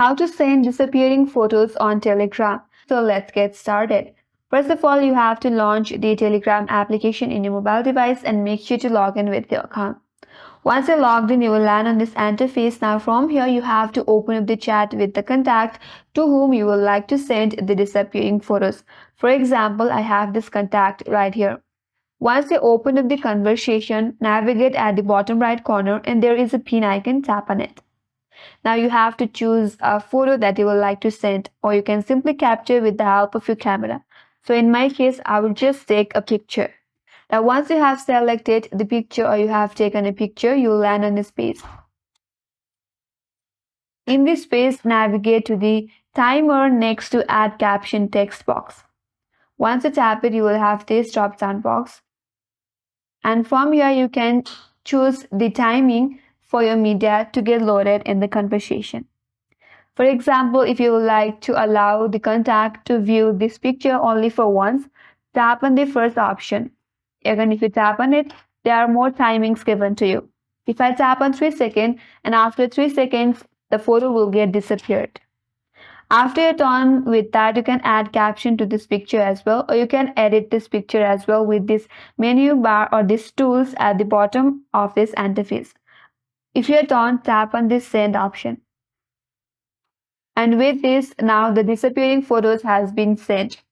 How to send disappearing photos on Telegram. So let's get started. First of all, you have to launch the Telegram application in your mobile device and make sure to log in with your account. Once you're logged in, you will land on this interface. Now from here, you have to open up the chat with the contact to whom you would like to send the disappearing photos. For example, I have this contact right here. Once you open up the conversation, navigate at the bottom right corner and there is a pin icon, tap on it. Now you have to choose a photo that you would like to send, or you can simply capture with the help of your camera. So in my case, I will just take a picture. Now once you have selected the picture or you have taken a picture, you will land on this page. In this page, navigate to the timer next to add caption text box. Once you tap it, you will have this drop down box. And from here, you can choose the timing for your media to get loaded in the conversation. For example, if you would like to allow the contact to view this picture only for once, tap on the first option. Again, if you tap on it, there are more timings given to you. If I tap on 3 seconds and after 3 seconds, the photo will get disappeared. After you're done with that, you can add caption to this picture as well, or you can edit this picture as well with this menu bar or these tools at the bottom of this interface. If you're done, tap on this send option. And with this, now the disappearing photos has been sent.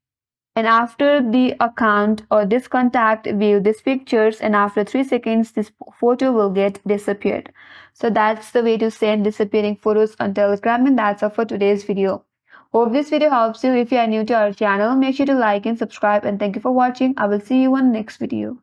And after the account or this contact view these pictures, and after 3 seconds, this photo will get disappeared. So that's the way to send disappearing photos on Telegram, and that's all for today's video. Hope this video helps you. If you are new to our channel, make sure to like and subscribe, and thank you for watching. I will see you on next video.